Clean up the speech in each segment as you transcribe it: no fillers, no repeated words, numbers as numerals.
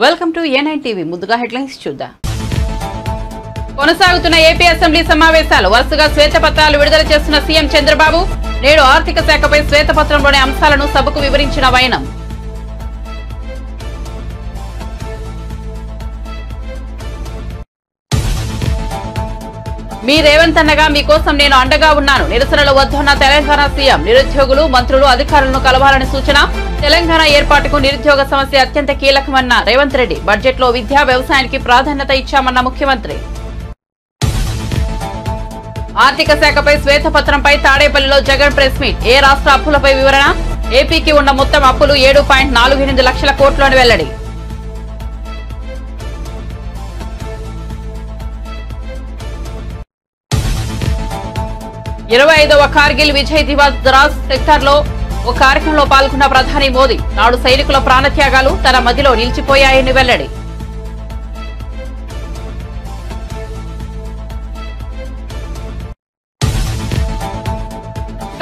Welcome to ఏ9 TV. ముందుగా headlines చూద్దాం. కొనసాగుతున్న ఏపీ అసెంబ్లీ సమావేశాలు. వరుసగా శ్వేతపత్రాలు విడుదల చేస్తున్న సీఎం చంద్రబాబు. నేడు ఆర్థిక శాఖపై శ్వేతపత్రంలోని అంశాలను సభకు వివరించిన వైనం. మీ రేవంత్ అన్నగా మీకోసం నేను అండగా ఉన్నాను. నిరసనలు వద్దన్న తెలంగాణ సీఎం. నిరుద్యోగులు, మంత్రులు, అధికారులను కలవాలని సూచన. తెలంగాణ ఏర్పాటుకు నిరుద్యోగ సమస్య అత్యంత కీలకమన్న రేవంత్ రెడ్డి. బడ్జెట్లో విద్యా, వ్యవసాయానికి ప్రాధాన్యత ఇచ్చామన్న ముఖ్యమంత్రి. ఆర్థిక శాఖపై శ్వేతపత్రంపై తాడేపల్లిలో జగన్ ప్రెస్ మీట్. ఏ రాష్ట్ర అప్పులపై వివరణ. ఏపీకి ఉన్న మొత్తం అప్పులు 7.48 లక్షల కోట్లని వెల్లడి. ఇరవై 25వ కార్గిల్ విజయ్ దివస్ ద్రాస్ సెక్టార్లో ఓ కార్యక్రమంలో పాల్గొన్న ప్రధాని మోదీ. నాడు సైనికుల ప్రాణత్యాగాలు తన మదిలో నిలిచిపోయాయని వెల్లడి.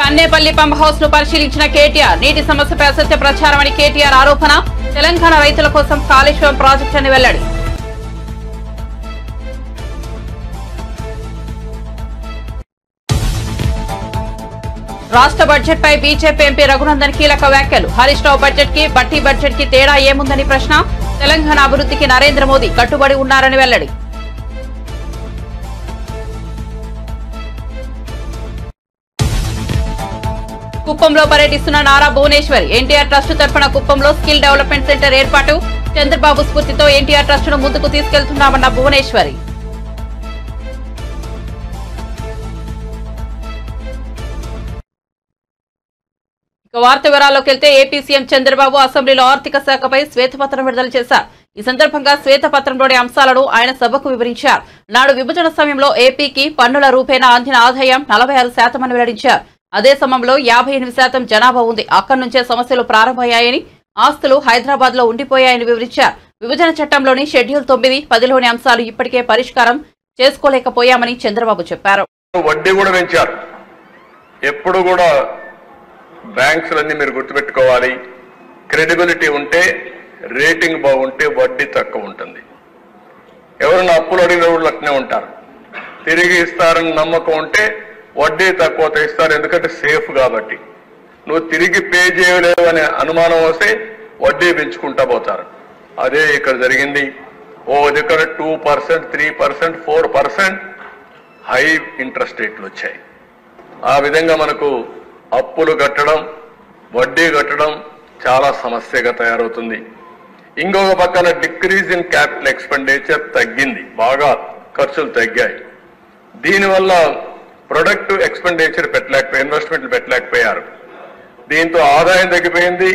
కన్నేపల్లి పంప్ హౌస్ ను పరిశీలించిన కేటీఆర్. నీటి సమస్యపై అసత్య ప్రచారమని కేటీఆర్ ఆరోపణ. తెలంగాణ రైతుల కోసం కాళేశ్వరం ప్రాజెక్టు అని వెల్లడి. రాష్ట్ర బడ్జెట్ పై బీజేపీ ఎంపీ రఘునందన్ కీలక వ్యాఖ్యలు. హరీష్ రావు బడ్జెట్ కి బట్టి బడ్జెట్ కి తేడా ఏముందని ప్రశ్న. తెలంగాణ అభివృద్ధికి నరేంద్ర మోదీ కట్టుబడి ఉన్నారని వెల్లడి. కుప్పంలో పర్యటిస్తున్న నారా భువనేశ్వరి. ఎన్టీఆర్ ట్రస్ట్ తరఫున కుప్పంలో స్కిల్ డెవలప్మెంట్ సెంటర్ ఏర్పాటు. చంద్రబాబు స్ఫూర్తితో ఎన్టీఆర్ ట్రస్ట్ ను ముందుకు తీసుకెళ్తున్నామన్న భువనేశ్వరి. వార్త వివరాల్లోకి వెళ్తే ఏపీ సీఎం చంద్రబాబు అసెంబ్లీలో ఆర్థిక శాఖపై శ్వేతపత్రం విడుదల చేశారు. ఈ సందర్భంగా శ్వేతపత్రంలోని అంశాలను ఆయన సభకు వివరించారు. నాడు విభజన సమయంలో ఏపీకి పన్నుల రూపేణా అందిన ఆదాయం 46% అని వెల్లడించారు. అదే సమయంలో 58% జనాభా ఉంది. అక్కడి నుంచే సమస్యలు ప్రారంభమయ్యాయని, ఆస్తులు హైదరాబాద్ లో ఉండిపోయాయని వివరించారు. విభజన చట్టంలోని షెడ్యూల్ 9, 10లోని అంశాలు ఇప్పటికే పరిష్కారం చేసుకోలేకపోయామని చంద్రబాబు చెప్పారు. వడ్డీ కూడా పెంచారు. ఎప్పుడు కూడా బ్యాంక్స్లన్నీ మీరు గుర్తుపెట్టుకోవాలి. క్రెడిబిలిటీ ఉంటే, రేటింగ్ బాగుంటే వడ్డీ తక్కువ ఉంటుంది. ఎవరైనా అప్పులు అడిగిన వాళ్ళు అట్నే ఉంటారు. తిరిగి ఇస్తారని నమ్మకం ఉంటే వడ్డీ తక్కువ ఇస్తారు. ఎందుకంటే సేఫ్ కాబట్టి. నువ్వు తిరిగి పే చేయలేవు అనే అనుమానం వస్తే వడ్డీ పెంచుకుంటా పోతారు. అదే ఇక్కడ జరిగింది. ఓ దగ్గర 2%, 3%, 4% హై ఇంట్రెస్ట్ రేట్లు వచ్చాయి. ఆ విధంగా మనకు అప్పులు కట్టడం, వడ్డీ కట్టడం చాలా సమస్యగా తయారవుతుంది. ఇంకొక పక్కన డిక్రీజ్ ఇన్ క్యాపిటల్ ఎక్స్పెండిచర్ తగ్గింది. బాగా ఖర్చులు తగ్గాయి. దీనివల్ల ప్రొడక్టివ్ ఎక్స్పెండిచర్ ఇన్వెస్ట్మెంట్లు పెట్టలేకపోయారు. దీంతో ఆదాయం తగ్గిపోయింది.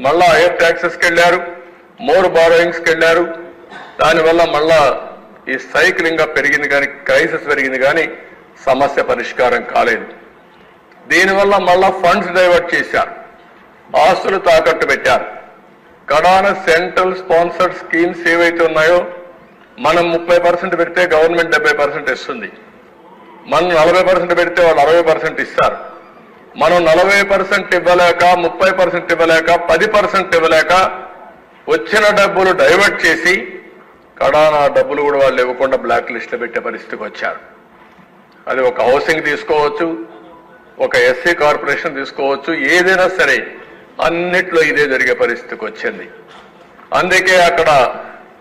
మళ్ళా హైయర్ ట్యాక్సెస్కి వెళ్ళారు, మోర్ బారోయింగ్స్కి వెళ్ళారు. దానివల్ల మళ్ళా ఈ సైక్లింగ్ పెరిగింది కానీ, క్రైసిస్ పెరిగింది కానీ సమస్య పరిష్కారం కాలేదు. దీనివల్ల మళ్ళా ఫండ్స్ డైవర్ట్ చేశారు, ఆస్తులు తాకట్టు పెట్టారు. కడాన సెంట్రల్ స్పాన్సర్డ్ స్కీమ్స్ ఏవైతే ఉన్నాయో, మనం 30% పెడితే గవర్నమెంట్ 70% ఇస్తుంది. మనం 40% పెడితే వాళ్ళు 60% ఇస్తారు. మనం 40% ఇవ్వలేక, 30% ఇవ్వలేక, 10% ఇవ్వలేక వచ్చిన డబ్బులు డైవర్ట్ చేసి కడాన డబ్బులు కూడా వాళ్ళు ఇవ్వకుండా బ్లాక్ లిస్ట్లో పెట్టే పరిస్థితికి వచ్చారు. అది ఒక హౌసింగ్ తీసుకోవచ్చు, ఒక ఎస్సీ కార్పొరేషన్ తీసుకోవచ్చు, ఏదైనా సరే అన్నిట్లో ఇదే జరిగే పరిస్థితికి వచ్చింది. అందుకే అక్కడ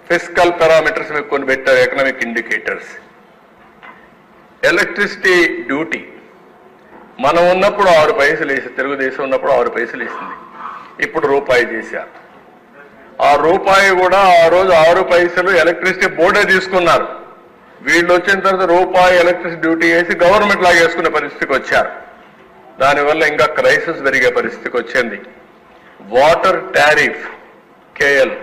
ఫిస్కల్ పారామీటర్స్ మీకు కొన్ని పెట్టారు, ఎకనామిక్ ఇండికేటర్స్. ఎలక్ట్రిసిటీ డ్యూటీ మనం ఉన్నప్పుడు 6 పైసలు వేసి, తెలుగుదేశం ఉన్నప్పుడు 6 పైసలు వేసింది. ఇప్పుడు రూపాయి చేశారు. ఆ రూపాయి కూడా ఆ రోజు 6 పైసలు ఎలక్ట్రిసిటీ బోర్డే తీసుకున్నారు. వీళ్ళు వచ్చిన తర్వాత రూపాయి ఎలక్ట్రిసిటీ డ్యూటీ వేసి గవర్నమెంట్ లాగా వేసుకునే పరిస్థితికి వచ్చారు. దానివల్ల ఇంకా క్రైసిస్ పెరిగే పరిస్థితికి వచ్చింది. వాటర్ టారిఫ్ కేఎల్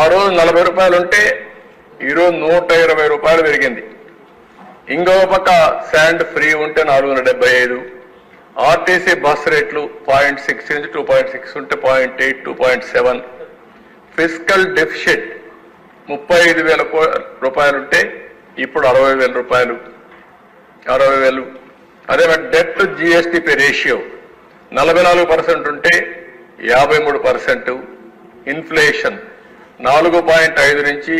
ఆ రోజు 40 రూపాయలు ఉంటే ఈరోజు 120 రూపాయలు పెరిగింది. ఇంకో పక్క శాండ్ ఫ్రీ ఉంటే 475. ఆర్టీసీ బస్ రేట్లు 0.6 నుంచి 2.6 ఉంటే 0.8, 2.7. ఫిస్కల్ డెఫిషిట్ 35,000 రూపాయలు ఉంటే ఇప్పుడు 60,000 రూపాయలు, 60,000. అదే డెట్ టు జిఎస్టిపి రేషియో 44% ఉంటే 53%. ఇన్ఫ్లేషన్ 4.5 నుంచి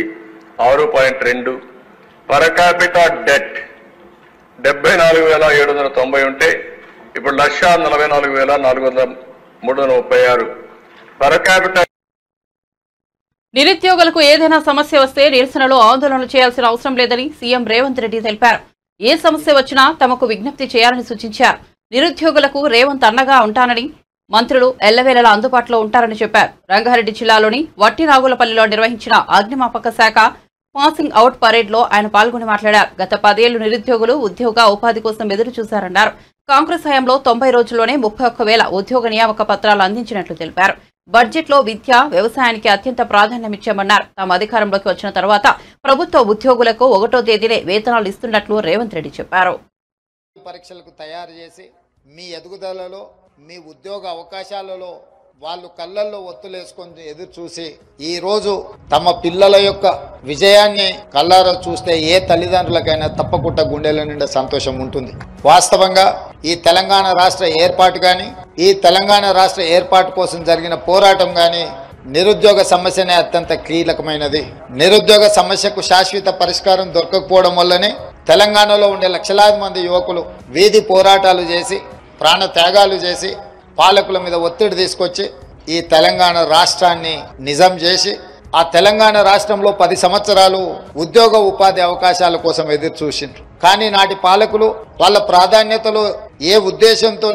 6.2. పర్ క్యాపిటా డెట్ 74,790 ఉంటే ఇప్పుడు 1,44,336. Per capital. నిరుద్యోగులకు ఏదైనా సమస్య వస్తే నిరసనలు ఆందోళనలు చేయాల్సిన అవసరం లేదని సీఎం రేవంత్ రెడ్డి తెలిపారు. ఏ సమస్య వచ్చినా తమకు విజ్ఞప్తి చేయాలని సూచించారు. నిరుద్యోగులకు రేవంత్ అండగా ఉంటానని, మంత్రులు ఎల్లవేళలా అందుబాటులో ఉంటారని చెప్పారు. రంగారెడ్డి జిల్లాలోని వట్టినాగులపల్లిలో నిర్వహించిన అగ్నిమాపక శాఖ పాసింగ్ అవుట్ పరేడ్ లో ఆయన పాల్గొని మాట్లాడారు. గత 10 ఏళ్లు నిరుద్యోగులు ఉద్యోగ ఉపాధి కోసం ఎదురు చూశారన్నారు. కాంగ్రెస్ హయాంలో 90 రోజుల్లోనే 31,000 ఉద్యోగ నియామక పత్రాలు అందించినట్లు తెలిపారు. బడ్జెట్లో విద్య, వ్యవసాయానికి అత్యంత ప్రాధాన్యమిచ్చామన్నారు. తాము అధికారంలోకి వచ్చిన తర్వాత ప్రభుత్వ ఉద్యోగులకు 1వ తేదీనే వేతనాలు ఇస్తున్నట్లు రేవంత్ రెడ్డి చెప్పారు. పరీక్షలకు తయారు చేసి మీ ఎదుగుదలలో, మీ ఉద్యోగ అవకాశాలలో వాళ్ళు కళ్ళల్లో ఒత్తులేసుకొని ఎదురు చూసి ఈ రోజు తమ పిల్లల యొక్క విజయాన్ని కళ్ళారా చూస్తే ఏ తల్లిదండ్రులకైనా తప్పకుండా గుండెల నిండా సంతోషం ఉంటుంది. వాస్తవంగా ఈ తెలంగాణ రాష్ట్ర ఏర్పాటు కానీ, ఈ తెలంగాణ రాష్ట్ర ఏర్పాటు కోసం జరిగిన పోరాటం కానీ నిరుద్యోగ సమస్యనే అత్యంత కీలకమైనది. నిరుద్యోగ సమస్యకు శాశ్వత పరిష్కారం దొరకకపోవడం వల్లనే తెలంగాణలో ఉండే లక్షలాది మంది యువకులు వీధి పోరాటాలు చేసి, ప్రాణ త్యాగాలు చేసి, పాలకుల మీద ఒత్తిడి తీసుకొచ్చి ఈ తెలంగాణ రాష్ట్రాన్ని నిజం చేసి, ఆ తెలంగాణ రాష్ట్రంలో 10 సంవత్సరాలు ఉద్యోగ ఉపాధి అవకాశాల కోసం ఎదురు చూసిండ్రు. కానీ నాటి పాలకులు వాళ్ళ ప్రాధాన్యతలు ఏ ఉద్దేశంతో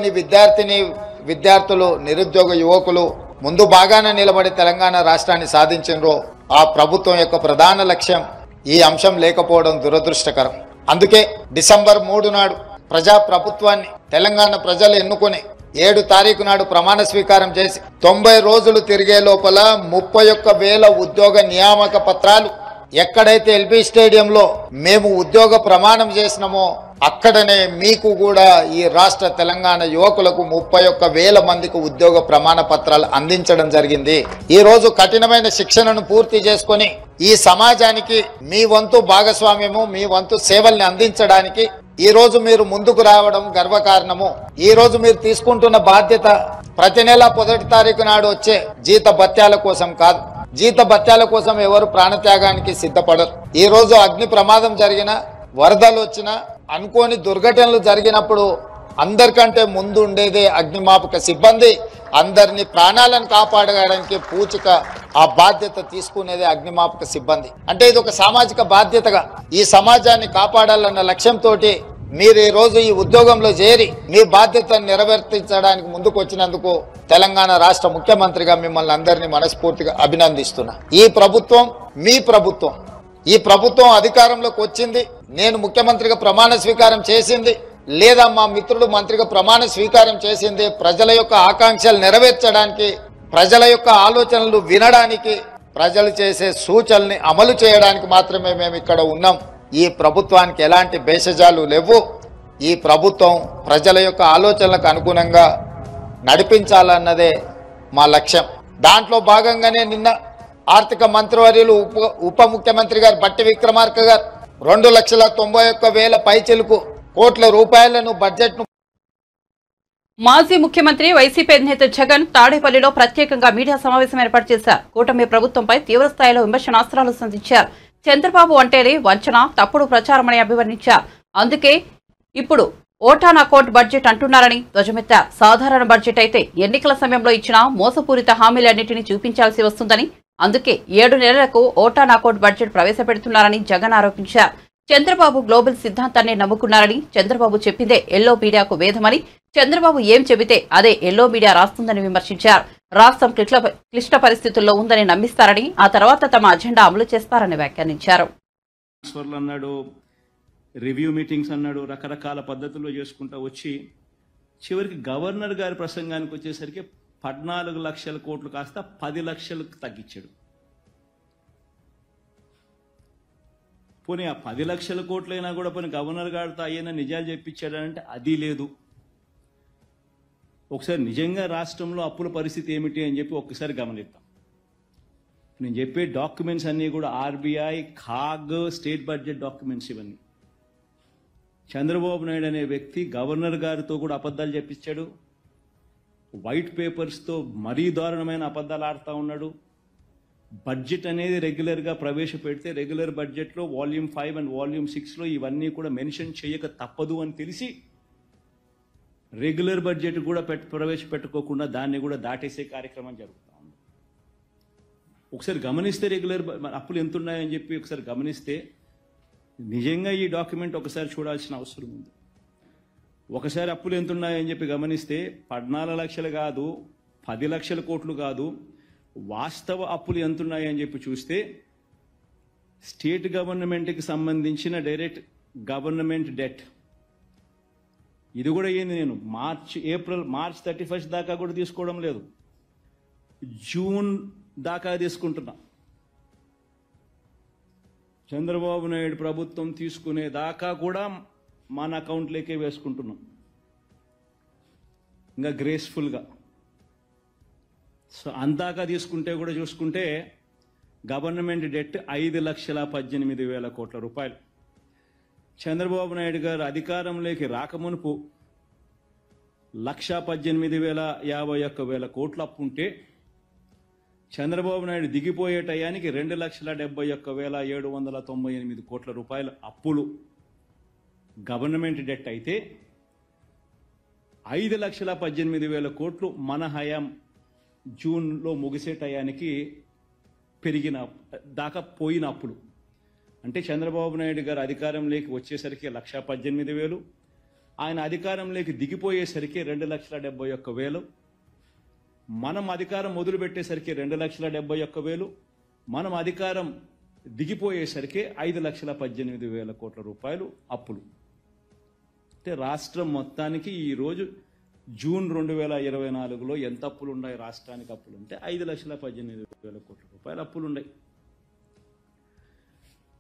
విద్యార్థులు, నిరుద్యోగ యువకులు ముందు బాగానే నిలబడి తెలంగాణ రాష్ట్రాన్ని సాధించిండ్రో ఆ ప్రభుత్వం యొక్క ప్రధాన లక్ష్యం ఈ అంశం లేకపోవడం దురదృష్టకరం. అందుకే డిసెంబర్ 3 నాడు ప్రజాప్రభుత్వాన్ని తెలంగాణ ప్రజలు ఎన్నుకొని 7 తారీఖు నాడు ప్రమాణ స్వీకారం చేసి 90 రోజులు తిరిగే లోపల 31,000 ఉద్యోగ నియామక పత్రాలు ఎక్కడైతే ఎల్బీ స్టేడియంలో మేము ఉద్యోగ ప్రమాణం చేసినామో అక్కడనే మీకు కూడా ఈ రాష్ట్ర తెలంగాణ యువకులకు 31,000 మందికి ఉద్యోగ ప్రమాణ పత్రాలు అందించడం జరిగింది. ఈ రోజు కఠినమైన శిక్షణను పూర్తి చేసుకొని ఈ సమాజానికి మీ వంతు భాగస్వామ్యము, మీ వంతు సేవల్ని అందించడానికి ఈ రోజు మీరు ముందుకు రావడం గర్వకారణము. ఈ రోజు మీరు తీసుకుంటున్న బాధ్యత ప్రతి నెల 1వ తారీఖు నాడు వచ్చే జీత భత్యాల కోసం కాదు. జీత భత్యాల కోసం ఎవరు ప్రాణత్యాగానికి సిద్ధపడరు. ఈ రోజు అగ్ని ప్రమాదం జరిగిన, వరదలు వచ్చిన, అనుకోని దుర్ఘటనలు జరిగినప్పుడు అందరికంటే ముందు ఉండేదే అగ్నిమాపక సిబ్బంది. అందరినీ ప్రాణాలను కాపాడడానికి పూచిక ఆ బాధ్యత తీసుకునేదే అగ్నిమాపక సిబ్బంది. అంటే ఇది ఒక సామాజిక బాధ్యతగా ఈ సమాజాన్ని కాపాడాలన్న లక్ష్యంతో మీరు ఈ రోజు ఈ ఉద్యోగంలో చేరి మీ బాధ్యతను నెరవేర్తించడానికి ముందుకు వచ్చినందుకు తెలంగాణ రాష్ట్ర ముఖ్యమంత్రిగా మిమ్మల్ని అందరినీ మనస్ఫూర్తిగా అభినందిస్తున్నా. ఈ ప్రభుత్వం మీ ప్రభుత్వం. ఈ ప్రభుత్వం అధికారంలోకి వచ్చింది, నేను ముఖ్యమంత్రిగా ప్రమాణ స్వీకారం చేసింది, లేదా మా మిత్రుడు మంత్రిగా ప్రమాణ స్వీకారం చేసింది ప్రజల యొక్క ఆకాంక్షలు నెరవేర్చడానికి, ప్రజల యొక్క ఆలోచనలు వినడానికి, ప్రజలు చేసే సూచనల్ని అమలు చేయడానికి మాత్రమే మేము ఇక్కడ ఉన్నాం. ఈ ప్రభుత్వానికి ఎలాంటి భేషజాలు లేవు. ఈ ప్రభుత్వం ప్రజల యొక్క ఆలోచనలకు అనుగుణంగా నడిపించాలన్నదే మా లక్ష్యం. దాంట్లో భాగంగానే నిన్న ఆర్థిక మంత్రివర్యులు ఉప ముఖ్యమంత్రి గారు బట్టి విక్రమార్క గారు 2,91,000 పైచిలుకు కోట్ల రూపాయలను బడ్జెట్ ను. మాజీ ముఖ్యమంత్రి వైసీపీ అధినేత జగన్ తాడేపల్లిలో ప్రత్యేకంగా మీడియా సమావేశం ఏర్పాటు చేశారు. కూటమి ప్రభుత్వంపై తీవ్రస్థాయిలో విమర్శనాస్త్రాలు సంధించారు. చంద్రబాబు అంటేనే వంచన, తప్పుడు ప్రచారమని అభివర్ణించారు. అందుకే ఇప్పుడు ఓటాన్ అకౌంట్ బడ్జెట్ అంటున్నారని ధ్వజమెత్తారు. సాధారణ బడ్జెట్ అయితే ఎన్నికల సమయంలో ఇచ్చిన మోసపూరిత హామీలన్నింటినీ చూపించాల్సి వస్తుందని, అందుకే 7 నెలలకు ఓటాన్ అకౌంట్ బడ్జెట్ ప్రవేశపెడుతున్నారని జగన్ ఆరోపించారు. చంద్రబాబు గ్లోబల్ సిద్ధాంతాన్ని నమ్ముకున్నారని, చంద్రబాబు చెప్పిందే ఎల్లో మీడియాకు వేదమని, చంద్రబాబు ఏం చెబితే అదే ఎల్లో మీడియా రాస్తుందని విమర్శించారు. రాష్ట్రం క్లిష్ట పరిస్థితుల్లో ఉందని నమ్మిస్తారని, ఆ తర్వాత తమ అజెండా అమలు చేస్తారని వ్యాఖ్యానించారు. రివ్యూ మీటింగ్స్ అన్నాడు, రకరకాల పద్ధతుల్లో చేసుకుంటూ వచ్చి చివరికి గవర్నర్ గారి ప్రసంగానికి వచ్చేసరికి 14 లక్షల కోట్లు కాస్త 10 లక్షలకు తగ్గించాడు. పోనీ ఆ 10 లక్షల కోట్లైనా కూడా పోనీ గవర్నర్ గారితో అయ్యైనా నిజాలు చెప్పించాడంటే అది లేదు. ఒకసారి నిజంగా రాష్ట్రంలో అప్పుల పరిస్థితి ఏమిటి అని చెప్పి ఒక్కసారి గమనిద్దాం. నేను చెప్పే డాక్యుమెంట్స్ అన్నీ కూడా ఆర్బీఐ, ఖాగ్, స్టేట్ బడ్జెట్ డాక్యుమెంట్స్. ఇవన్నీ చంద్రబాబు నాయుడు అనే వ్యక్తి గవర్నర్ గారితో కూడా అబద్ధాలు చెప్పించాడు. వైట్ పేపర్స్తో మరీ దారుణమైన అబద్ధాలు ఆడుతూ ఉన్నాడు. బడ్జెట్ అనేది రెగ్యులర్గా ప్రవేశపెడితే రెగ్యులర్ బడ్జెట్లో వాల్యూమ్ 5 అండ్ వాల్యూమ్ 6లో ఇవన్నీ కూడా మెన్షన్ చేయక తప్పదు అని తెలిసి రెగ్యులర్ బడ్జెట్ కూడా ప్రవేశపెట్టుకోకుండా దాన్ని కూడా దాటేసే కార్యక్రమం జరుగుతూ ఉంది. ఒకసారి గమనిస్తే రెగ్యులర్ అప్పులు ఎంత ఉన్నాయని చెప్పి ఒకసారి గమనిస్తే నిజంగా ఈ డాక్యుమెంట్ ఒకసారి చూడాల్సిన అవసరం ఉంది. ఒకసారి అప్పులు ఎంత ఉన్నాయని చెప్పి గమనిస్తే 14 లక్షలు కాదు, 10 లక్షల కోట్లు కాదు, వాస్తవ అప్పులు ఎంత ఉన్నాయని చెప్పి చూస్తే స్టేట్ గవర్నమెంట్కి సంబంధించిన డైరెక్ట్ గవర్నమెంట్ డెట్ ఇది కూడా ఏంది, నేను మార్చ్ 31 దాకా కూడా తీసుకోవడం లేదు, జూన్ దాకా తీసుకుంటున్నా. చంద్రబాబు నాయుడు ప్రభుత్వం తీసుకునే దాకా కూడా మన అకౌంట్లోకే వేసుకుంటున్నాం ఇంకా గ్రేస్ఫుల్గా. సో అందాక తీసుకుంటే కూడా చూసుకుంటే గవర్నమెంట్ డెట్ 5,18,000 కోట్ల రూపాయలు. చంద్రబాబు నాయుడు గారు అధికారంలోకి రాకమునుపు 1,18,051 కోట్ల అప్పు ఉంటే చంద్రబాబు నాయుడు దిగిపోయే టయానికి 2,71,798 కోట్ల రూపాయల అప్పులు గవర్నమెంట్ డెట్ అయితే 5,18,000 కోట్లు మన హయాం జూన్లో ముగిసే టయానికి పెరిగిన దాకా పోయిన అప్పులు. అంటే చంద్రబాబు నాయుడు గారు అధికారంలోకి వచ్చేసరికి 1,18,000, ఆయన అధికారంలోకి దిగిపోయేసరికి 2,71,000, మనం అధికారం మొదలుపెట్టేసరికి 2,71,000, మనం అధికారం దిగిపోయేసరికి 5,18,000 కోట్ల రూపాయలు అప్పులు. అంటే రాష్ట్రం మొత్తానికి ఈరోజు జూన్ 2024లో ఎంత అప్పులు ఉన్నాయి, రాష్ట్రానికి అప్పులు అంటే 5,18,000 కోట్ల రూపాయలు అప్పులు ఉన్నాయి.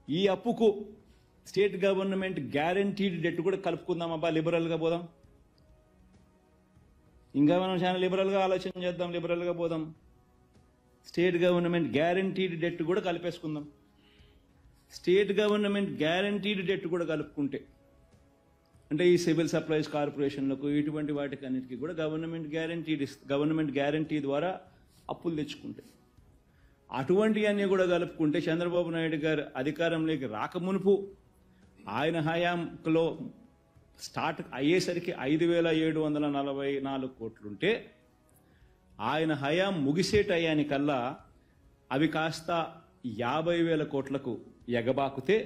ఈ అప్పుకు స్టేట్ గవర్నమెంట్ గ్యారంటీడ్ డెట్ కూడా కలుపుకుందాం. అబ్బా లిబరల్గా పోదాం, ఇంకా మనం చాలా లిబరల్గా ఆలోచన చేద్దాం, లిబరల్గా పోదాం. స్టేట్ గవర్నమెంట్ గ్యారంటీడ్ డెట్ కూడా కలిపేసుకుందాం. స్టేట్ గవర్నమెంట్ గ్యారంటీడ్ డెట్ కూడా కలుపుకుంటే అంటే ఈ సివిల్ సప్లైస్ కార్పొరేషన్లకు ఇటువంటి వాటికి అన్నిటికీ కూడా గవర్నమెంట్ గ్యారంటీ ద్వారా అప్పులు తెచ్చుకుంటే అటువంటివన్నీ కూడా కలుపుకుంటే చంద్రబాబు నాయుడు గారు అధికారంలోకి రాకమునుపు ఆయన హయాంలో స్టార్ట్ అయ్యేసరికి 5,744 కోట్లుంటే ఆయన హయాం ముగిసే టయానికల్లా అవి కాస్త 50,000 కోట్లకు ఎగబాకుతే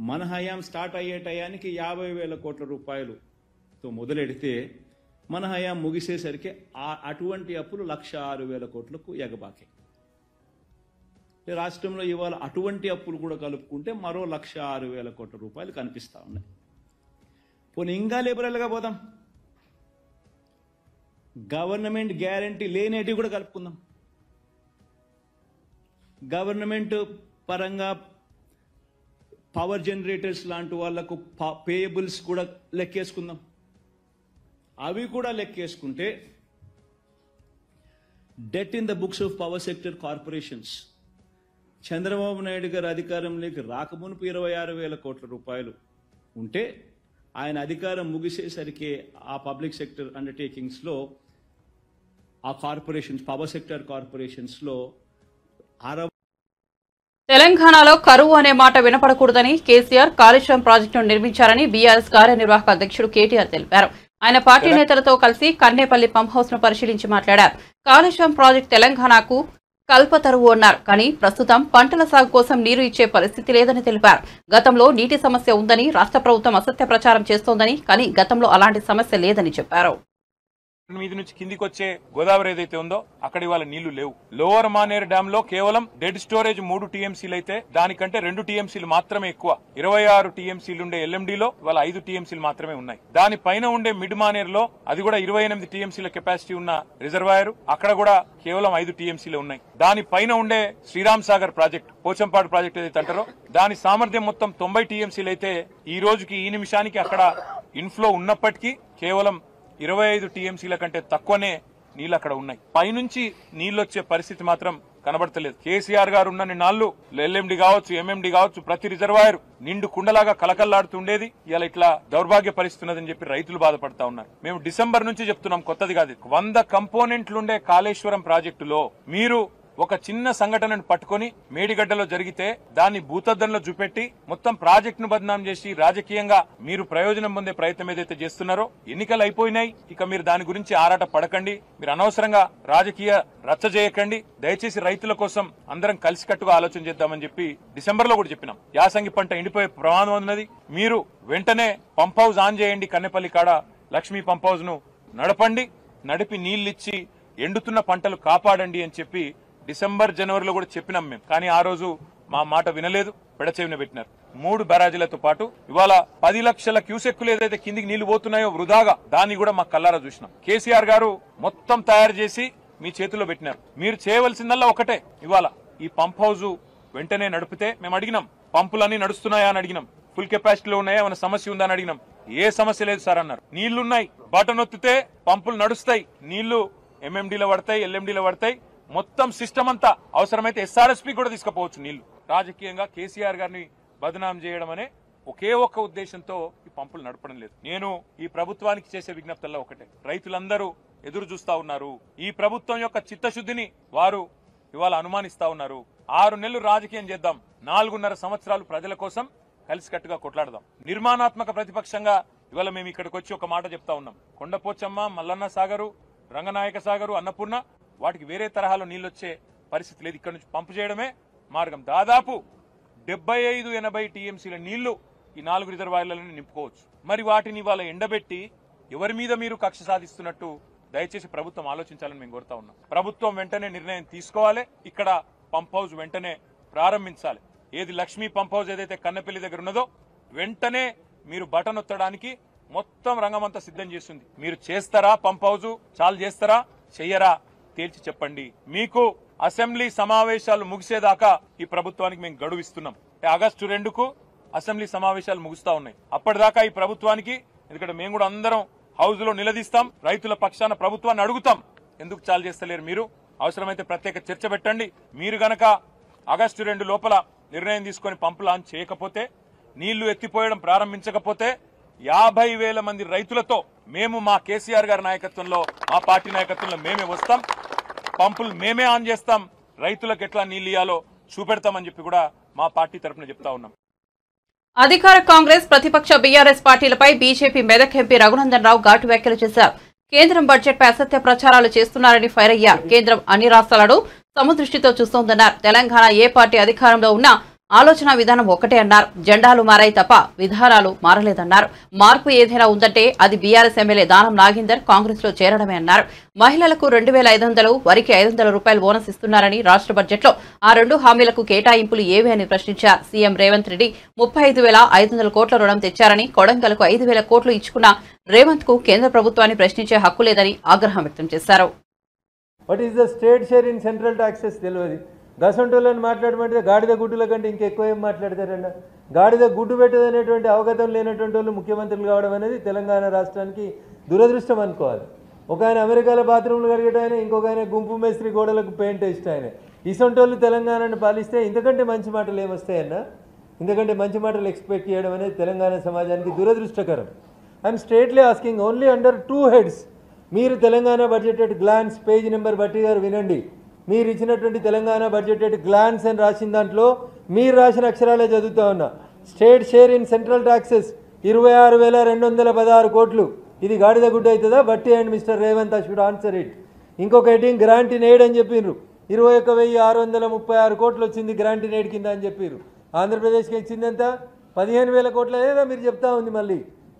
మన హయాం స్టార్ట్ అయ్యే టయానికి 50,000 కోట్ల రూపాయలుతో మొదలెడితే మన హయాం ముగిసేసరికి అటువంటి అప్పులు 106,000 కోట్లకు ఎగబాకే. రాష్ట్రంలో ఇవాళ అటువంటి అప్పులు కూడా కలుపుకుంటే మరో 106,000 కోట్ల రూపాయలు కనిపిస్తా ఉన్నాయి. పోనీ ఇంకా లిబరల్గా పోదాం, గవర్నమెంట్ గ్యారంటీ లేనేటివి కూడా కలుపుకుందాం. గవర్నమెంట్ పరంగా పవర్ జనరేటర్స్ లాంటి వాళ్లకు పేయబుల్స్ కూడా లెక్కేసుకుందాం. అవి కూడా లెక్కేసుకుంటే debt in the books of power sector corporations Chandrababu Naidu garu అధికారంలోకి రాకమునుపు 26,000 కోట్ల రూపాయలు ఉంటే ఆయన అధికారం ముగిసేసరికి ఆ పబ్లిక్ సెక్టర్ అండర్టేకింగ్స్లో ఆ కార్పొరేషన్స్ పవర్ సెక్టర్ కార్పొరేషన్స్లో తెలంగాణలో కరువు అనే మాట వినపడకూడదని కేసీఆర్ కాళేశ్వరం ప్రాజెక్టును నిర్మించారని బీఆర్ఎస్ కార్యనిర్వాహక అధ్యక్షుడు కేటీఆర్ తెలిపారు. ఆయన పార్టీ నేతలతో కలిసి కన్నేపల్లి పంప్ హౌస్ ను పరిశీలించి మాట్లాడారు. కాళేశ్వరం ప్రాజెక్టు తెలంగాణకు కల్పతరువు అన్నారు. కానీ ప్రస్తుతం పంటల సాగు కోసం నీరు ఇచ్చే పరిస్థితి లేదని తెలిపారు. గతంలో నీటి సమస్య ఉందని రాష్ట్ర ప్రభుత్వం అసత్య ప్రచారం చేస్తోందని, కానీ గతంలో అలాంటి సమస్య లేదని చెప్పారు. మీద నుంచి కిందికి వచ్చే గోదావరి ఏదైతే ఉందో అక్కడ ఇవాళ నీళ్లు లేవు. లోవర్ మానేర్ డ్యామ్ లో కేవలం డెడ్ స్టోరేజ్ 3 టీఎంసీలు అయితే దానికంటే 2 టీఎంసీలు మాత్రమే ఎక్కువ. 26 టీఎంసీలు ఉండే ఎల్ఎండిలో ఇవాళ 5 టీఎంసీలు మాత్రమే ఉన్నాయి. దానిపైన ఉండే మిడ్ మానేర్ లో అది కూడా 28 టీఎంసీల కెపాసిటీ ఉన్న రిజర్వాయర్, అక్కడ కూడా కేవలం 5 టీఎంసీలు ఉన్నాయి. దానిపైన ఉండే శ్రీరామ్ సాగర్ ప్రాజెక్ట్, పోచంపాడు ప్రాజెక్ట్ ఏదైతే అంటారో దాని సామర్థ్యం మొత్తం 90 టీఎంసీలు అయితే ఈ రోజుకి ఈ నిమిషానికి అక్కడ ఇన్ఫ్లో ఉన్నప్పటికీ కేవలం 25 టీఎంసీల కంటే తక్కువనే నీళ్లు అక్కడ ఉన్నాయి. పైనుంచి నీళ్లు వచ్చే పరిస్థితి మాత్రం కనబడతలేదు. కేసీఆర్ గారు ఉన్నన్ని నాళ్లు ఎల్ఎండి కావచ్చు, ఎంఎండి కావచ్చు, ప్రతి రిజర్వాయర్ నిండు కుండలాగా కలకల్లాడుతుండేది. ఇలా ఇట్లా దౌర్భాగ్య పరిస్థితున్నదని చెప్పి రైతులు బాధపడతా ఉన్నారు. మేము డిసెంబర్ నుంచి చెప్తున్నాం, కొత్తది కాదు. 100 కంపోనెంట్లుండే కాళేశ్వరం ప్రాజెక్టులో మీరు ఒక చిన్న సంఘటనను పట్టుకొని మేడిగడ్డలో జరిగితే దాన్ని భూతద్దంలో చూపెట్టి మొత్తం ప్రాజెక్టును బదనాం చేసి రాజకీయంగా మీరు ప్రయోజనం పొందే ప్రయత్నం ఏదైతే చేస్తున్నారో ఎన్నికలు అయిపోయినాయి, ఇక మీరు దాని గురించి ఆరాట పడకండి, మీరు అనవసరంగా రాజకీయ రచ్చ చేయకండి, దయచేసి రైతుల కోసం అందరం కలిసికట్టుగా ఆలోచన చేద్దామని చెప్పి డిసెంబర్ లో కూడా చెప్పినాం. యాసంగి పంట ఎండిపోయే ప్రమాదం ఉన్నది, మీరు వెంటనే పంప్ హౌస్ ఆన్ చేయండి, కన్నెపల్లి కాడ లక్ష్మీ పంప్ హౌస్ ను నడపండి, నడిపి నీళ్లిచ్చి ఎండుతున్న పంటలు కాపాడండి అని చెప్పి డిసెంబర్ జనవరిలో కూడా చెప్పినాం మేము. కానీ ఆ రోజు మా మాట వినలేదు, పెడచెవిన పెట్టినారు. 3 బ్యారాజీలతో పాటు ఇవాళ 10 లక్షల క్యూసెక్కులు ఏదైతే కిందికి నీళ్లు పోతున్నాయో వృధాగా, దాన్ని కూడా మా కల్లారా చూసినాం. కేసీఆర్ గారు మొత్తం తయారు చేసి మీ చేతుల్లో పెట్టినారు. మీరు చేయవలసిందల్లా ఒకటే, ఇవాళ ఈ పంప్ హౌస్ వెంటనే నడిపితే మేము అడిగినాం, పంపులన్నీ నడుస్తున్నాయా అని అడిగినాం, ఫుల్ కెపాసిటీలో ఉన్నాయా, ఏమైనా సమస్య ఉందా అని అడిగినాం. ఏ సమస్య లేదు సార్ అన్నారు. నీళ్లున్నాయి, బటన్ నొత్తితే పంపులు నడుస్తాయి, నీళ్లు ఎంఎండీలో పడతాయి, ఎల్ఎండీలో పడతాయి, మొత్తం సిస్టమ్ అంతా అవసరమైతే ఎస్ఆర్ఎస్పీ కూడా తీసుకుపోవచ్చు నీళ్లు. రాజకీయంగా కేసీఆర్ గారిని బదనాం చేయడం అనే ఒకే ఒక్క ఉద్దేశంతో ఈ పంపులు నడపడం లేదు. నేను ఈ ప్రభుత్వానికి చేసే విజ్ఞప్తుల్లో ఒకటే, రైతులందరూ ఎదురు చూస్తా ఉన్నారు, ఈ ప్రభుత్వం యొక్క చిత్తశుద్ధిని వారు ఇవాళ అనుమానిస్తా ఉన్నారు. 6 నెలలు రాజకీయం చేద్దాం, 4.5 సంవత్సరాలు ప్రజల కోసం కలిసికట్టుగా కొట్లాడదాం. నిర్మాణాత్మక ప్రతిపక్షంగా ఇవాళ మేము ఇక్కడికి వచ్చి ఒక మాట చెప్తా ఉన్నాం, కొండపోచమ్మ, మల్లన్న సాగరు, రంగనాయక సాగరు, అన్నపూర్ణ, వాటికి వేరే తరహాలో నీళ్లొచ్చే పరిస్థితి లేదు, ఇక్కడ నుంచి పంపు చేయడమే మార్గం. దాదాపు 75-80 టీఎంసీల నీళ్లు ఈ 4 రిజర్వాయర్లను నింపుకోవచ్చు. మరి వాటిని ఇవాళ ఎండబెట్టి ఎవరి మీద మీరు కక్ష సాధిస్తున్నట్టు దయచేసి ప్రభుత్వం ఆలోచించాలని మేము కోరుతా ఉన్నాం. ప్రభుత్వం వెంటనే నిర్ణయం తీసుకోవాలి, ఇక్కడ పంప్ హౌస్ వెంటనే ప్రారంభించాలి. ఏది లక్ష్మీ పంప్ హౌస్ ఏదైతే కన్నెపల్లి దగ్గర ఉన్నదో వెంటనే మీరు బటన్ ఒత్తడానికి మొత్తం రంగమంతా సిద్ధం చేస్తుంది. మీరు చేస్తారా పంప్ హౌస్, చాలు చేస్తారా, చెయ్యరా తేల్చి చెప్పండి. మీకు అసెంబ్లీ సమావేశాలు ముగిసేదాకా ఈ ప్రభుత్వానికి మేము గడువు ఇస్తున్నాం. ఆగస్టు 2కు అసెంబ్లీ సమావేశాలు ముగుస్తా ఉన్నాయి. అప్పటిదాకా ఈ ప్రభుత్వానికి, ఎందుకంటే మేము కూడా అందరం హౌస్ లో నిలదీస్తాం, రైతుల పక్షాన ప్రభుత్వాన్ని అడుగుతాం, ఎందుకు చాలు చేస్తలేరు మీరు, అవసరమైతే ప్రత్యేక చర్చ పెట్టండి. మీరు గనక ఆగస్టు 2 లోపల నిర్ణయం తీసుకుని పంపు లాంచ్ చేయకపోతే, నీళ్లు ఎత్తిపోయడం ప్రారంభించకపోతే 50,000 మంది రైతులతో మేము మా కేసీఆర్ గారి నాయకత్వంలో, మా పార్టీ నాయకత్వంలో మేమే వస్తాం, పంపులు మేమే ఆన్ చేస్తాం, రైతులకు ఎట్లా నీళ్లు ఇయ్యాలో చూపెడతామని చెప్పి కూడా మా పార్టీ తరఫున చెప్తా ఉన్నాం. అధికార కాంగ్రెస్, ప్రతిపక్ష బీఆర్ఎస్ పార్టీలపై బీజేపీ మెదక్ ఎంపీ రఘునందన్ రావు ఘాటు వ్యాఖ్యలు చేశారు. కేంద్రం బడ్జెట్పై అసత్య ప్రచారాలు చేస్తున్నారని ఫైర్ అయ్యారు. కేంద్రం అన్ని రాష్ట్రాలను సమదృష్టితో చూస్తోందన్నారు. తెలంగాణ ఏ పార్టీ అధికారంలో ఉన్నా ఆలోచన విధానం ఒకటే అన్నారు. జెండాలు మారాయి తప్ప విధానాలు మారలేదన్నారు. మార్పు ఏదైనా ఉందంటే అది బీఆర్ఎస్ ఎమ్మెల్యే దానం నాగేందర్ కాంగ్రెస్ లో చేరడమే అన్నారు. మహిళలకు 2,500, వరికి 500 రూపాయలు బోనస్ ఇస్తున్నారని, రాష్ట్ర బడ్జెట్లో ఆ 2 హామీలకు కేటాయింపులు ఏవి అని ప్రశ్నించారు. సీఎం రేవంత్ రెడ్డి 35,500 కోట్ల రుణం తెచ్చారని, కొడంగల్కు 5,000 కోట్లు ఇచ్చుకున్న రేవంత్ కు కేంద్ర ప్రభుత్వాన్ని ప్రశ్నించే హక్కు లేదని ఆగ్రహం వ్యక్తం చేశారు. What is the state share in central taxes తెలియదు. గసంటోళ్ళని మాట్లాడమంటే గాడిద గుడ్డుల కంటే ఇంకెక్కువ ఏం మాట్లాడతారన్న. గాడిద గుడ్డు పెట్టదనేటువంటి అవగతం లేనటువంటి వాళ్ళు ముఖ్యమంత్రులు కావడం అనేది తెలంగాణ రాష్ట్రానికి దురదృష్టం అనుకోవాలి. ఒక ఆయన అమెరికాలో బాత్రూమ్లు కడిగేటాయన, ఇంకొక ఆయన గుంపు మేస్త్రి గోడలకు పెయింట్ వేస్తాయన. ఇసొంటోళ్ళు తెలంగాణను పాలిస్తే ఇంతకంటే మంచి మాటలు ఏమొస్తాయన్న? ఇంతకంటే మంచి మాటలు ఎక్స్పెక్ట్ చేయడం అనేది తెలంగాణ సమాజానికి దురదృష్టకరం. I'm straightly asking only under 2 heads. మీరు Telangana budget at glance page number బట్టి గారు వినండి. మీరు ఇచ్చినటువంటి తెలంగాణ బడ్జెట్ ఎట్ గ్లాన్స్ అని రాసిన దాంట్లో మీరు రాసిన అక్షరాలే చదువుతా ఉన్నా. State share in central taxes 26,216 కోట్లు. ఇది గాడిద గుడ్డ అవుతుందా? బట్టి and mister Revanth should answer it. ఇంకొక హెడ్డింగ్ గ్రాంట్ ఇన్ ఎయిడ్ అని చెప్పిర్రు. 21,636 కోట్లు వచ్చింది గ్రాంట్ ఇన్ ఎయిడ్ కింద అని చెప్పిర్రు. ఆంధ్రప్రదేశ్కి ఇచ్చిందంతా 15,000 కోట్ల లేదా మీరు చెప్తా ఉంది. మళ్ళీ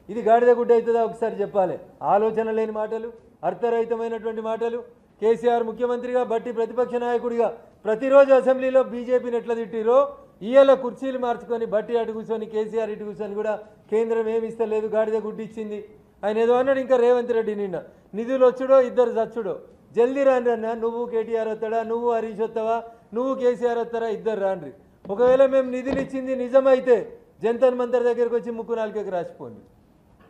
ఇది గాడిద గుడ్డ అవుతుందా? ఒకసారి చెప్పాలి. ఆలోచన లేని మాటలు, అర్థరహితమైనటువంటి మాటలు. కేసీఆర్ ముఖ్యమంత్రిగా, బట్టి ప్రతిపక్ష నాయకుడిగా ప్రతిరోజు అసెంబ్లీలో బీజేపీని ఎట్లా తిట్టిరో, ఇయ్యాల కుర్చీలు మార్చుకొని బట్టి అటు కూర్చొని కేసీఆర్ ఇటు కూర్చొని కూడా కేంద్రం ఏమి ఇస్తలేదు, గాడిద గుడ్డి ఇచ్చింది. ఆయన ఏదో అన్నాడు. ఇంకా రేవంత్ రెడ్డి నిన్న నిధులు వచ్చుడో ఇద్దరు చచ్చుడో, జల్దీ రాండ్రి అన్న. నువ్వు కేటీఆర్ వస్తాడా, నువ్వు హరీష్ వస్తావా, నువ్వు కేసీఆర్ వస్తారా, ఇద్దరు రాండ్రి. ఒకవేళ మేము నిధులు ఇచ్చింది నిజమైతే జంతర్ మంతర్ దగ్గరికి వచ్చి ముక్కు నాలుకకి రాసిపోండి.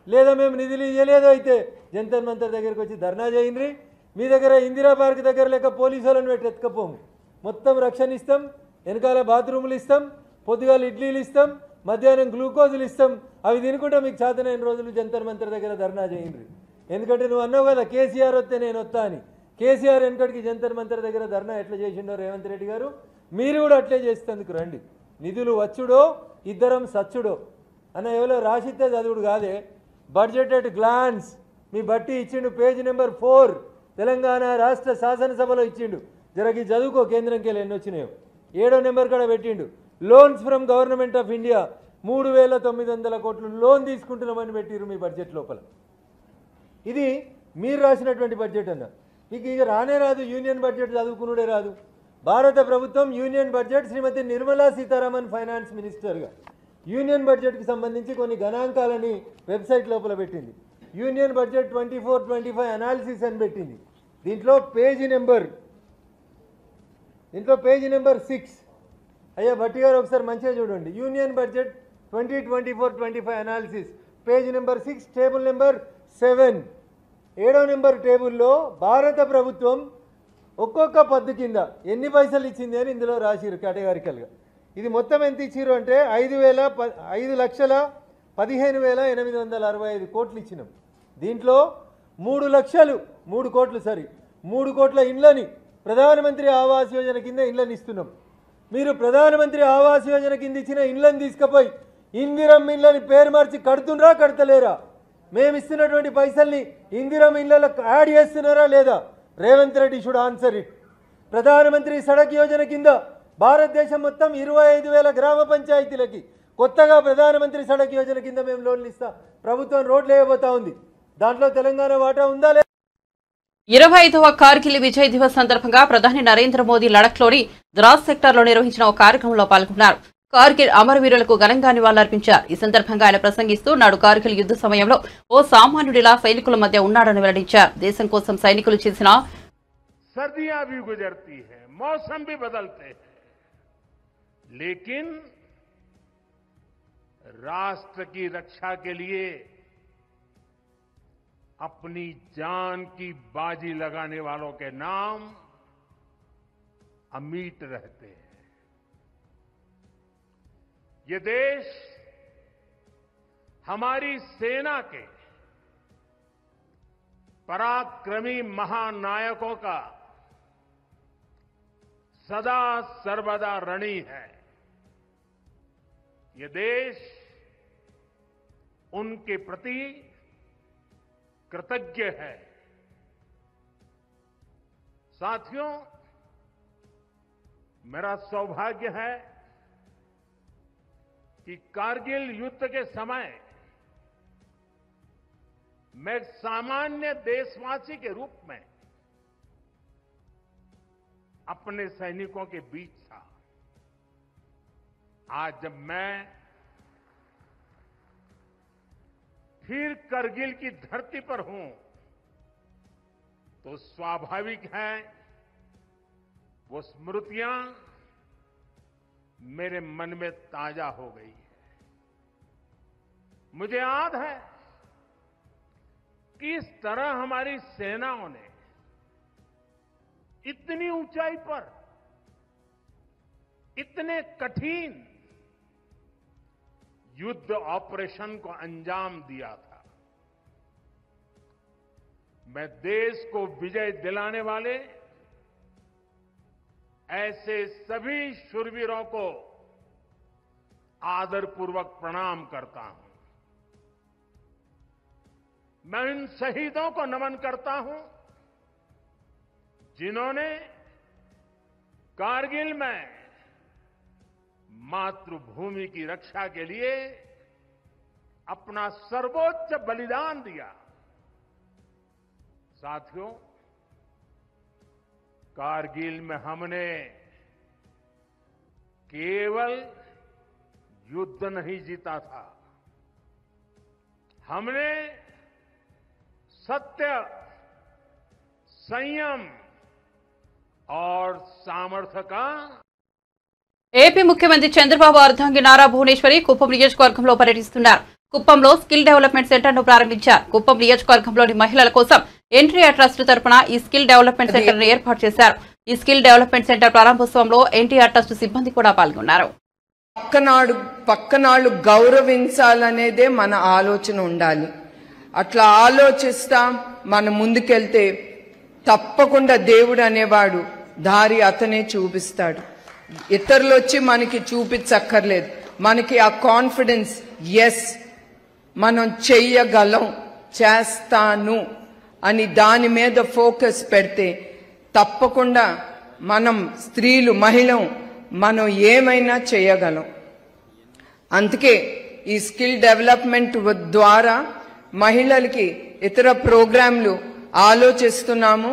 లేదా మేము నిధులు ఇవ్వలేదు అయితే జంతర్ మంతర్ దగ్గరికి వచ్చి ధర్నా చేయండి. మీ దగ్గర ఇందిరా పార్క్ దగ్గర లేక పోలీసు వాళ్ళని పెట్టి ఎత్తుకపోము. మొత్తం రక్షణ ఇస్తాం, వెనకాల బాత్రూములు ఇస్తాం, పొద్దుగాల ఇడ్లీలు ఇస్తాం, మధ్యాహ్నం గ్లూకోజులు ఇస్తాం. అవి తినుకుంటా మీకు చేతనైన రోజులు జంతర్ మంతర్ దగ్గర ధర్నా చేయండి. ఎందుకంటే నువ్వు అన్నావు కదా కేసీఆర్ వస్తే నేను వస్తా అని. కేసీఆర్ వెనకడికి జంతర్ మంతర్ దగ్గర ధర్నా ఎట్లా చేసిండో రేవంత్ రెడ్డి గారు, మీరు కూడా అట్లే చేసేందుకు రండి. నిధులు వచ్చుడో ఇద్దరం సచ్చుడో అన్న ఎవరో రాసిస్తే చదువుడు కాదే. బడ్జెట్ అట్ గ్లాన్స్ మీ బట్టి ఇచ్చిండు, పేజ్ నెంబర్ 4 తెలంగాణ రాష్ట్ర శాసనసభలో ఇచ్చిండు. జరగి చదువుకో కేంద్రంకి వెళ్ళి ఎన్ని వచ్చినాయో. 7వ నెంబర్ కూడా పెట్టిండు. Loans from government of India 3,900 కోట్లు లోన్ తీసుకుంటున్నామని పెట్టిరు మీ బడ్జెట్ లోపల. ఇది మీరు రాసినటువంటి బడ్జెట్ అన్న. మీకు ఇక రానే రాదు, యూనియన్ బడ్జెట్ చదువుకునుడే రాదు. భారత ప్రభుత్వం యూనియన్ బడ్జెట్ శ్రీమతి నిర్మలా సీతారామన్ ఫైనాన్స్ మినిస్టర్గా యూనియన్ బడ్జెట్కి సంబంధించి కొన్ని గణాంకాలని వెబ్సైట్ లోపల పెట్టింది. యూనియన్ బడ్జెట్ 24-25 అనాలిసిస్ అని పెట్టింది. దీంట్లో పేజీ నెంబర్ 6. అయ్యా భట్టి గారు ఒకసారి మంచిగా చూడండి. Union budget 2024-25 analysis page number 6 table number 7. 7వ నెంబర్ టేబుల్లో భారత ప్రభుత్వం ఒక్కొక్క పద్దు కింద ఎన్ని పైసలు ఇచ్చింది అని ఇందులో రాసిరు కేటగారికల్గా. ఇది మొత్తం ఎంత ఇచ్చిరు అంటే 5,15,865 కోట్లు ఇచ్చినాం. దీంట్లో 3 కోట్ల ఇండ్లని ప్రధానమంత్రి ఆవాస్ యోజన కింద ఇండ్లని ఇస్తున్నాం. మీరు ప్రధానమంత్రి ఆవాస్ యోజన కింద ఇచ్చిన ఇండ్లని తీసుకుపోయి ఇందిరమ్మ ఇండ్లని పేరు మార్చి కడుతుండ్రా కడతలేరా? మేము ఇస్తున్నటువంటి పైసల్ని ఇందిరమ్మ ఇండ్లకు యాడ్ చేస్తున్నారా లేదా? Revanth Reddy should answer it. ప్రధానమంత్రి సడక్ యోజన కింద భారతదేశం మొత్తం 25,000 గ్రామ పంచాయతీలకి కొత్తగా ప్రధానమంత్రి సడక్ యోజన కింద మేము లోన్లు ఇస్తాం. ప్రభుత్వం రోడ్లు వేయబోతా ఉంది. దాంట్లో తెలంగాణ వాటా ఉందా లేదా? 25వ కార్గిల్ విజయ్ దివస్ సందర్భంగా ప్రధాని నరేంద్ర మోదీ లడఖ్లోని ద్రాస్ సెక్టార్లో నిర్వహించిన ఒక కార్యక్రమంలో పాల్గొన్నారు. కార్గిల్ అమరవీరులకు ఘనంగా నివాళులర్పించారు. ఈ సందర్భంగా ఆయన ప్రసంగిస్తూ నాడు కార్గిల్ యుద్ధ సమయంలో ఓ సామాన్యుడిలా సైనికుల మధ్య ఉన్నాడని వెల్లడించారు. దేశం కోసం సైనికులు చేసిన सर्दियां भी गुजरती है, मौसम भी बदलते हैं, लेकिन राष्ट्र की रक्षा के लिए अपनी जान की बाजी लगाने वालों के नाम अमिट रहते हैं. ये देश हमारी सेना के पराक्रमी महानायकों का सदा सर्वदा ऋणी है. ये देश उनके प्रति कृतज्ञ है. साथियों, मेरा सौभाग्य है कि कारगिल युद्ध के समय मैं सामान्य देशवासी के रूप में अपने सैनिकों के बीच था. आज जब मैं फिर करगिल की धरती पर हूं तो स्वाभाविक है वो स्मृतियां मेरे मन में ताजा हो गई है. मुझे याद है किस तरह हमारी सेनाओं ने इतनी ऊंचाई पर इतने कठिन युद्ध ऑपरेशन को अंजाम दिया था. मैं देश को विजय दिलाने वाले ऐसे सभी शूरवीरों को आदरपूर्वक प्रणाम करता हूं. मैं उन शहीदों को नमन करता हूं जिन्होंने कारगिल में मातृभूमि की रक्षा के लिए अपना सर्वोच्च बलिदान दिया. साथियों, कारगिल में हमने केवल युद्ध नहीं जीता था, हमने सत्य, संयम और सामर्थ्य का ఏపీ ముఖ్యమంత్రి చంద్రబాబు అర్ధాంగి నారా భువనేశ్వరి కుప్పం నియోజకవర్గంలో పర్యటిస్తున్నారు. కుప్పంలో స్కిల్ డెవలప్మెంట్ సెంటర్ ను ప్రారంభించారు. కుప్పం నియోజకవర్గంలోని మహిళల కోసం ఎన్టీఆర్ ట్రస్ట్ తరపున ఈ స్కిల్ డెవలప్మెంట్ సెంటర్ ను ఏర్పాటు చేశారు. ఈ స్కిల్ డెవలప్మెంట్ సెంటర్ ప్రారంభోత్సవంలో ఎన్టీఆర్ ట్రస్ట్ సిబ్బంది కూడా పాల్గొన్నారు. పక్కనాళ్ళు గౌరవించాలనేదే మన ఆలోచన ఉండాలి. అట్లా ఆలోచిస్తాం మనం ముందుకెళ్తే తప్పకుండా దేవుడు అనేవాడు దారి అతనే చూపిస్తాడు. ఇతరులు వచ్చి మనకి చూపించక్కర్లేదు. మనకి ఆ కాన్ఫిడెన్స్, ఎస్ మనం చెయ్యగలం, చేస్తాను అని దాని మీద ఫోకస్ పెడితే తప్పకుండా మనం స్త్రీలు, మనం ఏమైనా చేయగలం. అందుకే ఈ స్కిల్ డెవలప్మెంట్ ద్వారా మహిళలకి ఇతర ప్రోగ్రాంలు ఆలోచిస్తున్నాము.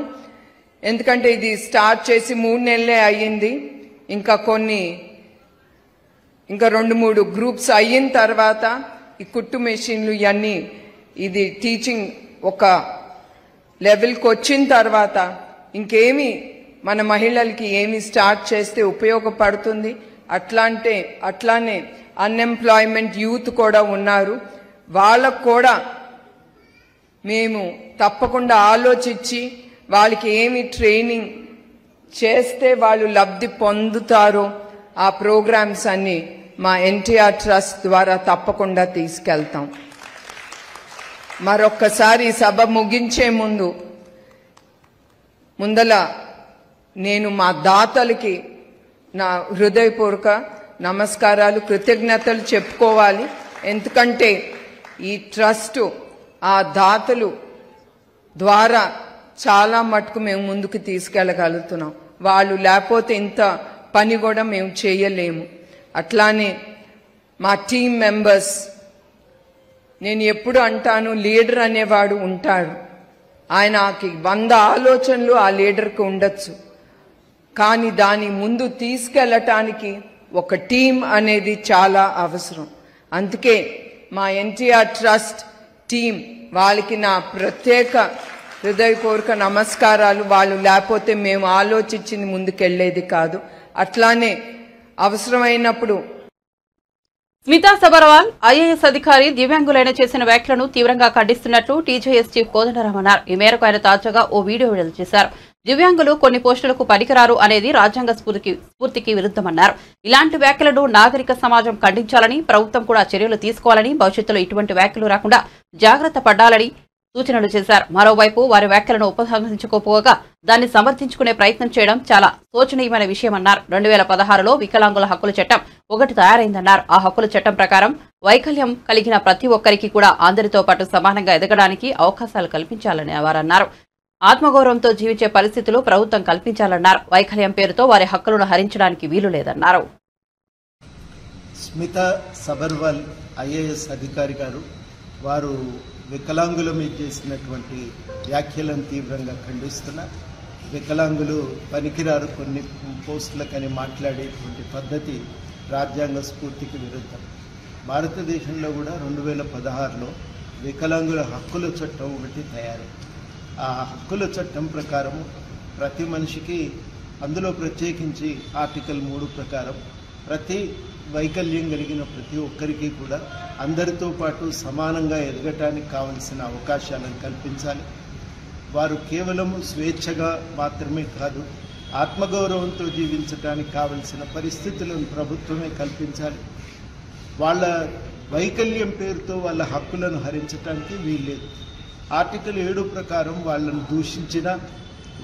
ఎందుకంటే ఇది స్టార్ట్ చేసి 3 నెలలే అయ్యింది. ఇంకా 2-3 గ్రూప్స్ అయిన తర్వాత ఈ కుట్టు మెషిన్లు ఇవన్నీ ఇది టీచింగ్ ఒక లెవెల్కి వచ్చిన తర్వాత ఇంకేమి మన మహిళలకి ఏమి స్టార్ట్ చేస్తే ఉపయోగపడుతుంది. అట్లానే అన్ఎంప్లాయ్మెంట్ యూత్ కూడా ఉన్నారు. వాళ్ళకు కూడా మేము తప్పకుండా ఆలోచించి వాళ్ళకి ఏమి ట్రైనింగ్ చేస్తే వాళ్ళు లబ్ధి పొందుతారో ఆ ప్రోగ్రామ్స్ అన్ని మా ఎన్టీఆర్ ట్రస్ట్ ద్వారా తప్పకుండా తీసుకెళ్తాం. మరొక్కసారి సభ ముగించే ముందల నేను మా దాతలకి నా హృదయపూర్వక నమస్కారాలు, కృతజ్ఞతలు చెప్పుకోవాలి. ఎందుకంటే ఈ ట్రస్ట్ ఆ దాతలు ద్వారా చాలా మటుకు మేము ముందుకు తీసుకెళ్ళగలుగుతున్నాం. వాళ్ళు లేకపోతే ఇంత పని కూడా మేము చేయలేము. అట్లానే మా టీం మెంబర్స్, నేను ఎప్పుడు అంటాను, లీడర్ అనేవాడు ఉంటాడు. ఆయనకి 100 ఆలోచనలు ఆ లీడర్కి ఉండొచ్చు. కానీ దాని ముందు తీసుకెళ్ళటానికి ఒక టీం అనేది చాలా అవసరం. అందుకే మా ఎన్టీఆర్ ట్రస్ట్ టీం వాళ్ళకి నా ప్రత్యేక హృదయపూర్వక నమస్కారాలు. వాళ్ళు లేకపోతే మేము ఆలోచించింది ముందుకెళ్లేది కాదు. అట్లానే అవసరమైనప్పుడు స్మితా సబర్వాల్ ఐఏఎస్ అధికారి దివ్యాంగులైన చేసిన వ్యాఖ్యలను తీవ్రంగా ఖండిస్తున్నట్లు టీజేఎస్ చీఫ్ కోదండరాం అన్నారు. ఈ మేరకు ఆయన తాజాగా ఓ వీడియో విడుదల చేశారు. దివ్యాంగులు కొన్ని పోస్టులకు పనికిరారు అనేది రాజ్యాంగ స్ఫూర్తికి విరుద్ధమన్నారు. ఇలాంటి వ్యాఖ్యలను నాగరిక సమాజం ఖండించాలని, ప్రభుత్వం కూడా చర్యలు తీసుకోవాలని, భవిష్యత్తులో ఇటువంటి వ్యాఖ్యలు రాకుండా జాగ్రత్త పడాలని సూచనలు చేశారు. మరోవైపు వారి వ్యాఖ్యలను ఉపసంహరించుకోపోగా దాన్ని సమర్థించుకునే ప్రయత్నం చేయడం చాలా శోచనీయమైన విషయమన్నారు. 2016లో వికలాంగుల హక్కుల చట్టం 1 తయారైందన్నారు. ఆ హక్కుల చట్టం ప్రకారం వైకల్యం కలిగిన ప్రతి ఒక్కరికి కూడా అందరితో పాటు సమానంగా ఎదగడానికి అవకాశాలు కల్పించాలని వారన్నారు. ఆత్మగౌరవంతో జీవించే పరిస్థితులు ప్రభుత్వం కల్పించాలన్నారు. వైకల్యం పేరుతో వారి హక్కులను హరించడానికి వీలు లేదన్నారు. స్మితా సబర్వాల్ ఐఏఎస్ అధికారి గారు వారు వికలాంగుల మీద చేసినటువంటి వ్యాఖ్యలను తీవ్రంగా ఖండిస్తున్నారు. వికలాంగులు పనికిరారు కొన్ని పోస్టులకని మాట్లాడేటువంటి పద్ధతి రాజ్యాంగ స్ఫూర్తికి విరుద్ధం. భారతదేశంలో కూడా 2016లో వికలాంగుల హక్కుల చట్టం ఒకటి తయారై, ఆ హక్కుల చట్టం ప్రకారం ప్రతి మనిషికి, అందులో ప్రత్యేకించి ఆర్టికల్ 3 ప్రకారం ప్రతి వైకల్యం కలిగిన ప్రతి ఒక్కరికి కూడా అందరితో పాటు సమానంగా ఎదగటానికి కావలసిన అవకాశాలను కల్పించాలి. వారు కేవలం స్వేచ్ఛగా మాత్రమే కాదు, ఆత్మగౌరవంతో జీవించడానికి కావలసిన పరిస్థితులను ప్రభుత్వమే కల్పించాలి. వాళ్ళ వైకల్యం పేరుతో వాళ్ళ హక్కులను హరించడానికి వీల్లేదు. ఆర్టికల్ 7 ప్రకారం వాళ్ళను దూషించినా,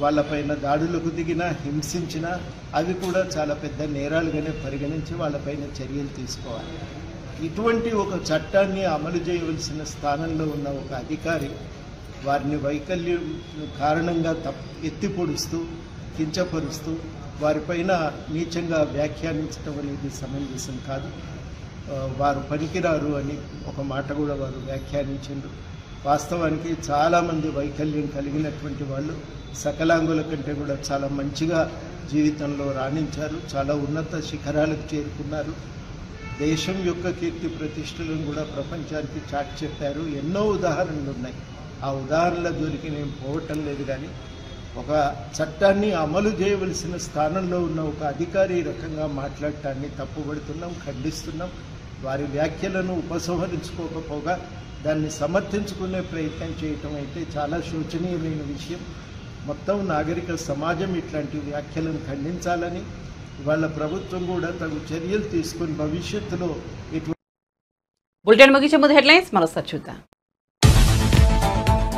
వాళ్ళపైన దాడులకు దిగినా, హింసించినా అవి కూడా చాలా పెద్ద నేరాలుగానే పరిగణించి వాళ్ళపైన చర్యలు తీసుకోవాలి. ఇటువంటి ఒక చట్టాన్ని అమలు చేయవలసిన స్థానంలో ఉన్న ఒక అధికారి వారిని వైకల్యం కారణంగా ఎత్తిపొడుస్తూ, కించపరుస్తూ వారిపైన నీచంగా వ్యాఖ్యానించడం అనేది సమంజసం కాదు. వారు పనికిరారు అని ఒక మాట కూడా వారు వ్యాఖ్యానించారు. వాస్తవానికి చాలామంది వైకల్యం కలిగినటువంటి వాళ్ళు సకలాంగుల కంటే కూడా చాలా మంచిగా జీవితంలో రాణించారు, చాలా ఉన్నత శిఖరాలకు చేరుకున్నారు. దేశం యొక్క కీర్తి ప్రతిష్టలను కూడా ప్రపంచానికి చాటి చెప్పారు. ఎన్నో ఉదాహరణలు ఉన్నాయి. ఆ ఉదాహరణల జోలికి నేను పోవటం లేదు. కానీ ఒక చట్టాన్ని అమలు చేయవలసిన స్థానంలో ఉన్న ఒక అధికారి రకంగా మాట్లాడటాన్ని తప్పుపడుతున్నాం, ఖండిస్తున్నాం. వారి వ్యాఖ్యలను ఉపసంహరించుకోకపోగా దాన్ని సమర్థించుకునే ప్రయత్నం చేయటం అయితే చాలా శోచనీయమైన విషయం. మొత్తం నాగరిక సమాజం ఇట్లాంటి వ్యాఖ్యలను ఖండించాలని, వాళ్ళ ప్రభుత్వం కూడా తగు చర్యలు తీసుకుని భవిష్యత్తులో బులెటిన్ ముగించే ముందు హెడ్లైన్స్ మరోసారి చూద్దాం.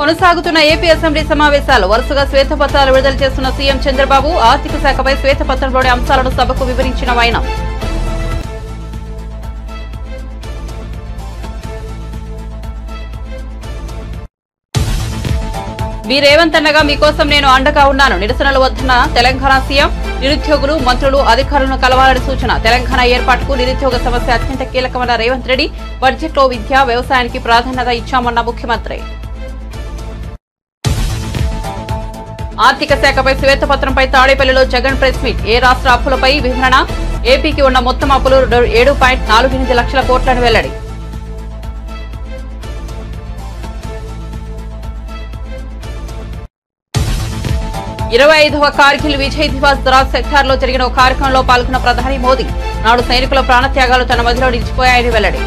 కొనసాగుతున్న ఏపీ అసెంబ్లీ సమావేశాలు వరుసగా శ్వేతపత్రాలు విడుదల చేస్తున్న సీఎం చంద్రబాబు ఆర్థిక శాఖపై శ్వేతపత్రంలోని అంశాలను సభకు వివరించిన ఆయన మీ రేవంత్ అన్నగా మీకోసం నేను అండగా ఉన్నాను. నిరసనలు వద్దున్న తెలంగాణ సీఎం నిరుద్యోగులు మంత్రులు అధికారులను కలవాలని సూచన. తెలంగాణ ఏర్పాటుకు నిరుద్యోగ సమస్య అత్యంత కీలకమన్న రేవంత్ రెడ్డి. బడ్జెట్లో విద్య వ్యవసాయానికి ప్రాధాన్యత ఇచ్చామన్న ముఖ్యమంత్రి. ఆర్థిక శాఖపై శ్వేతపత్రంపై తాడేపల్లిలో జగన్ ప్రెస్ మీట్. ఏ రాష్ట్ర అప్పులపై వివరణ. ఏపీకి ఉన్న మొత్తం అప్పులు 7.48 లక్షల కోట్లను వెల్లడి. 25వ కార్గిల్ విజయ్ దివాస్ ద్రాస్ సెక్టార్లో జరిగిన ఓ కార్యక్రమంలో పాల్గొన్న ప్రధాని మోదీ. నాడు సైనికుల ప్రాణత్యాగాలు తన మదిలో నిలిచిపోయాయని వెల్లడి.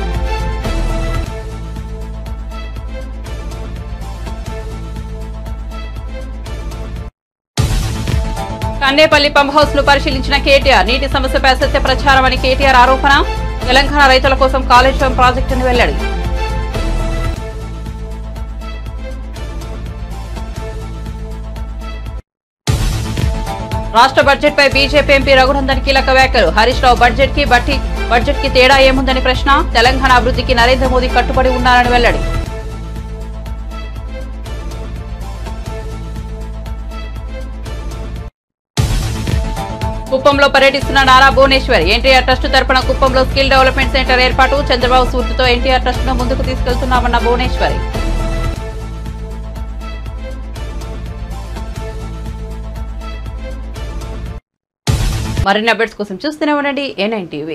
కన్నేపల్లి పంప్ హౌస్ ను పరిశీలించిన కేటీఆర్. నీటి సమస్యపై అసత్య ప్రచారమని కేటీఆర్ ఆరోపణ. తెలంగాణ రైతుల కోసం కాళేశ్వరం ప్రాజెక్టును వెల్లడి. రాష్ట్ర బడ్జెట్ పై బీజేపీ ఎంపీ రఘునందన్ కీలక వ్యాఖ్యలు. హరీష్ రావు బడ్జెట్ కి తేడా ఏముందని ప్రశ్న. తెలంగాణ అభివృద్ధికి నరేంద్ర మోదీ కట్టుబడి ఉన్నారని వెల్లడి. కుప్పంలో పర్యటిస్తున్న నారా భువనేశ్వరి. ఎన్టీఆర్ ట్రస్ట్ తరపున కుప్పంలో స్కిల్ డెవలప్మెంట్ సెంటర్ ఏర్పాటు. చంద్రబాబు స్ఫూర్తితో ఎన్టీఆర్ ట్రస్ట్ ను ముందుకు తీసుకెళ్తున్నామన్న భువనేశ్వరి. మరిన్ని అప్డేట్స్ కోసం చూస్తూనే ఉండండి A9 TV.